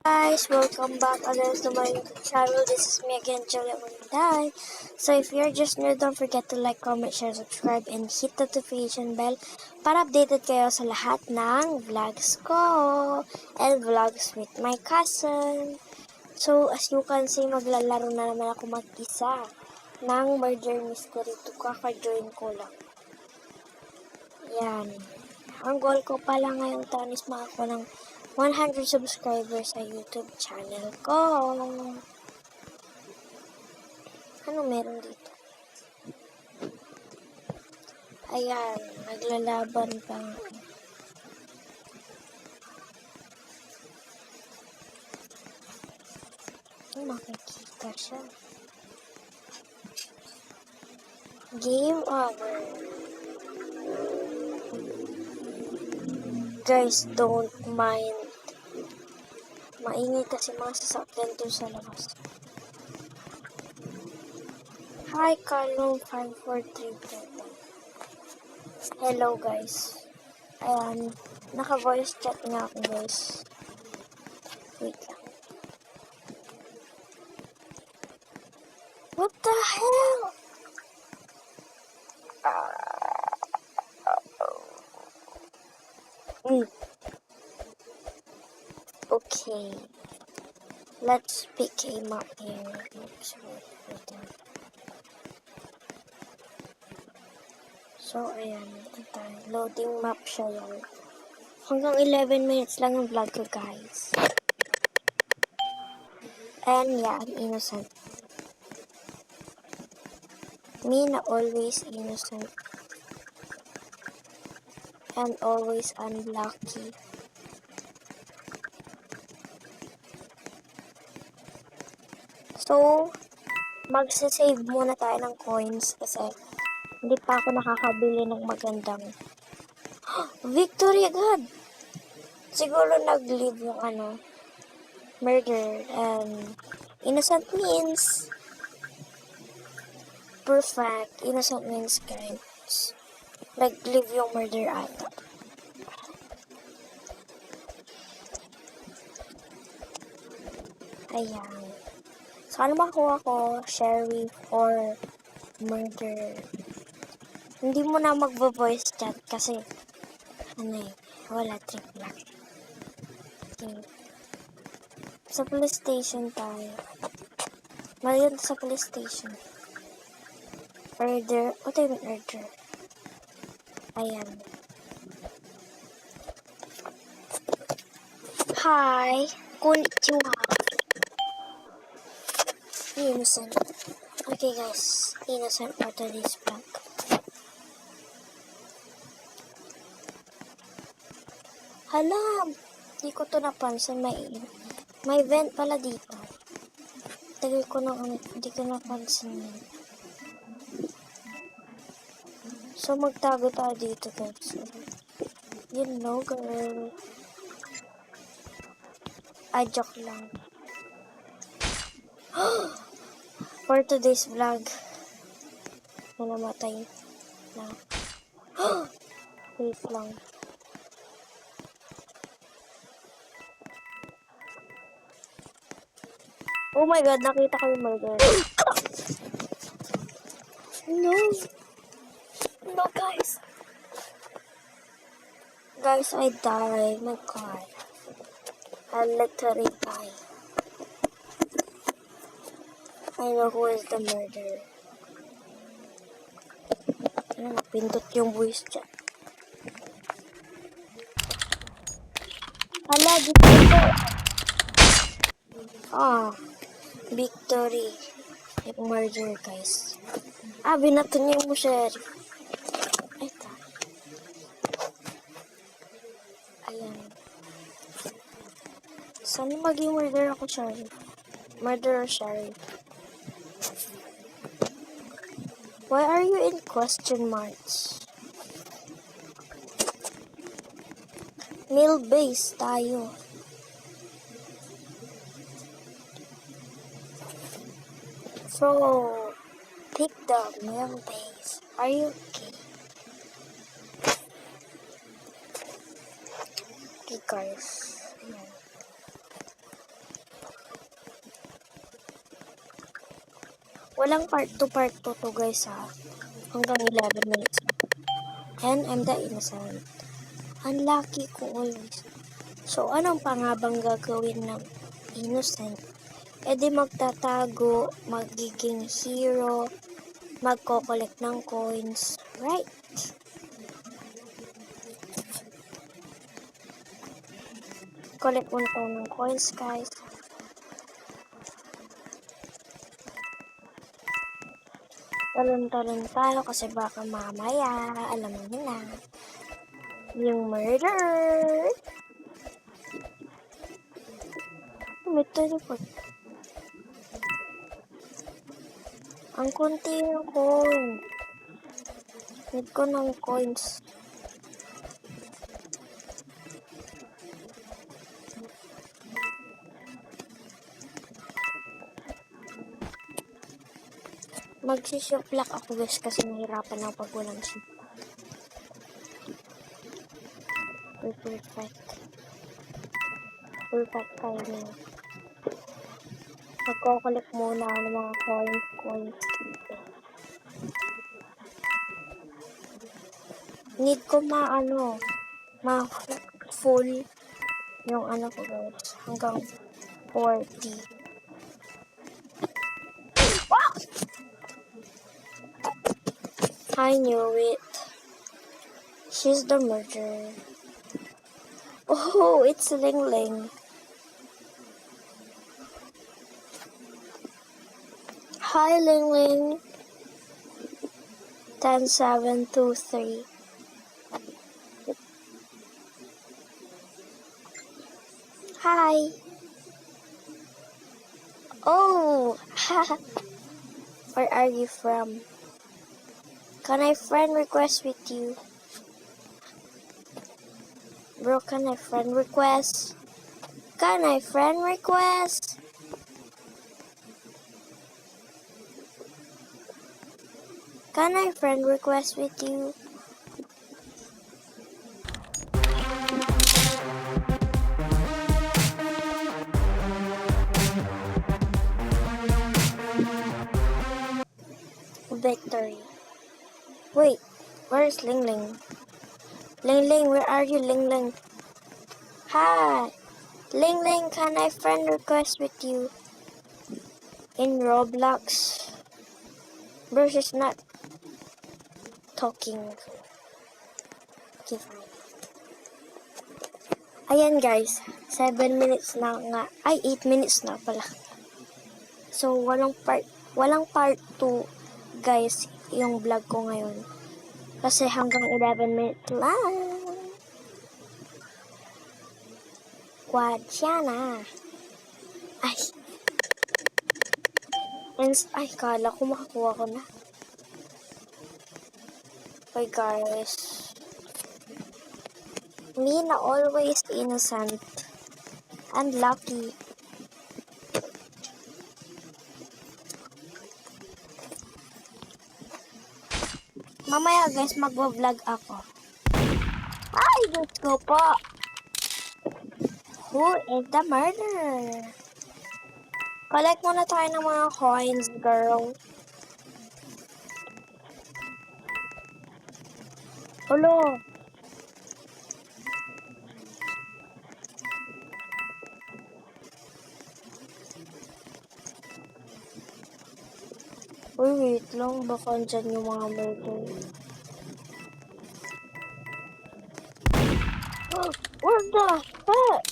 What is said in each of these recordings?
Guys, welcome back again to my YouTube channel. This is me again, Julia Munday. So if you're just new, don't forget to like, comment, share, subscribe, and hit the notification bell para updated kayo sa lahat ng vlogs ko and vlogs with my cousin. So as you can see, maglalaro na naman ako mag-isa ng Murder Mystery 2. Kaka-join ko lang. Yan. Ang goal ko pala ngayong taon is makakuha ng 100 subscribers sa YouTube channel ko. Ano meron dito? Ayan, naglalaban pa. Makikita siya. Game over. Guys, don't mind. Maingay kasi mga sasakyan doon sa labas. Hi, Carlo 543. Hello, guys. Ayan, naka-voice chat nga ako, guys. Wait lang. What the hell? Okay. Let's pick a map here. So, ayan. Loading map siya yan. Hanggang 11 minutes lang yung vlog ko, guys. And yeah, I'm innocent. Me na always innocent. And always unlucky. So, magsasave muna tayo ng coins kasi hindi pa ako nakakabili ng magandang victory agad! Siguro nag-leave yung murder and innocent means perfect. Innocent means guys. Nag-leave yung murder ata. Ayan. So, ano makuha ko? Sheriff or murder? Hindi mo na magvo-voice chat kasi wala trip lang. Okay. Sa police station tayo. Ngayon sa police station. Murder. What do you mean murder? Ayan. Hi. Konnichiwa. Innocent. Okay guys, innocent for today's vlog. Hala, di ko to napansin. May vent pala dito. Tagal ko na di ko napansin yun. So magtago tayo dito guys. You know girl. Ay, joke lang. For today's vlog, namatay na. Wait lang. Oh my god, nakita ko yung murder. No. No, guys. Guys, I died. My god. I literally died. I know who is the murderer. Napindot yung voice chat. Hala, dito. Victory. Yung murderer, guys. Binato niyo mo, sheriff. Ito. Ayan. Sana maging murderer ako, sheriff. Murderer, sheriff. Why are you in question marks? Male base tayo. So, pick the male base. Are you okay? Okay guys. Walang part 2, part 2 to guys ha. Hanggang 11 minutes. And I'm the innocent. Unlucky ko always. So, anong pa nga bang gagawin ng innocent? E di magtatago, magiging hero, magko-collect ng coins, right? Collect muna tayo ng coins, guys. Talon-talon tayo kasi baka mamaya, alam mo na, yung murder. May teleport. Ang konti ng coin. Need ko ng coins. Magsishoplak ako guys kasi nahirapan ako pag walang ship. Perfect. Perfect timing. Magko-collect muna ako ng mga coins. Need ko ma-full yung ko guys. Hanggang 40. I knew it. She's the murderer. Oh, it's Ling Ling. Hi, Ling Ling. 10-7-2-3. Hi. Oh, where are you from? Can I friend request with you? Bro, can I friend request? Can I friend request? Can I friend request with you? Victory. Wait, where is Ling Ling? Ling Ling, where are you, Ling Ling? Hi! Ling Ling, can I friend request with you? In Roblox? Bro, she's not talking. Okay, fine. Ayan guys, 7 minutes na nga. Ay, 8 minutes na pala. So, walang part 2 guys, yung vlog ko ngayon. Kasi hanggang 11 minutes lang. Quad siya na. Ay. Ay, kala ko makakuha ko na. Okay guys. Me na always innocent. And lucky. Mamaya guys, mag-vlog ako. Ay, Diyos ko po. Who is the murderer? Collect muna tayo ng mga coins, girl. Ulo. Uy, wait lang. Baka andyan yung mga murder. Oh, what the heck?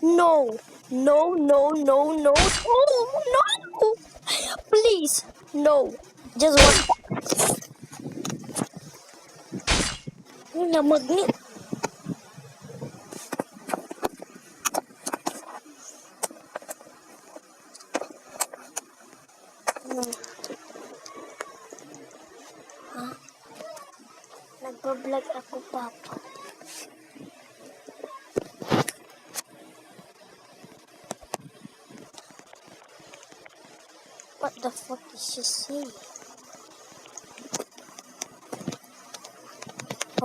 No. No, no, no, no. Oh, no. Please. No. Just one. Yun na magnet. Nagpa-vlog ako, Papa. What the fuck is she saying?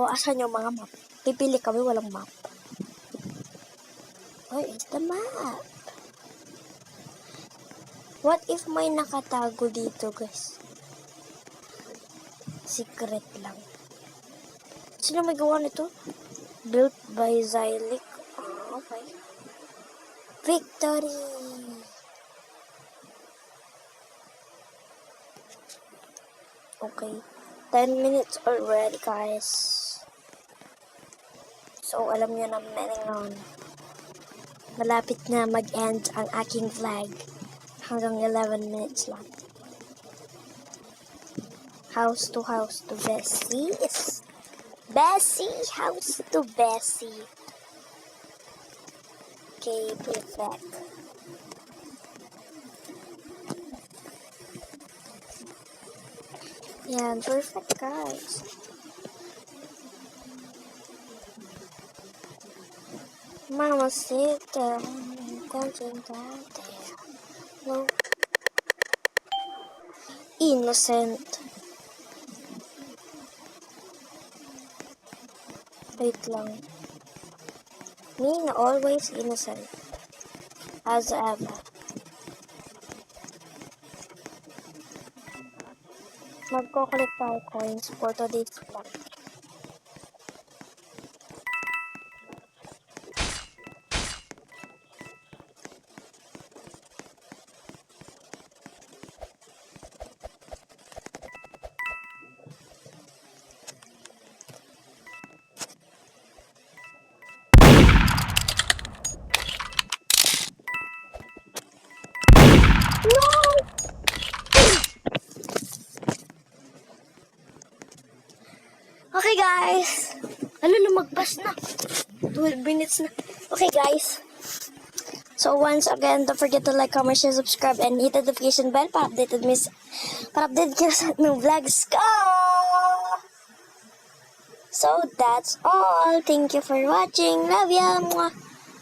ako, asan yung mga map? Pipili kami, walang map. Where is the map? What if may nakatago dito, guys? Secret lang. Sino may gawa nito? Built by Zylic. Oh, okay. Victory! Okay. 10 minutes already, guys. So, alam nyo na ngayon. Malapit na mag-end ang aking vlog. Hanggang 11 minutes lang. House to Bessie. Bessie! House to Bessie. Okay, perfect. Yan, perfect, guys. Mamacita, concentrate. No. Innocent. Wait lang. Me na always innocent. As ever. Magko-collect tayo coins for today's vlog. Okay, guys. Lumagpas na. 12 minutes na. Okay, guys. So, once again, don't forget to like, comment, share, subscribe, and hit the notification bell para updated kayo sa ating vlogs ko. So, that's all. Thank you for watching. Love ya. Mwah.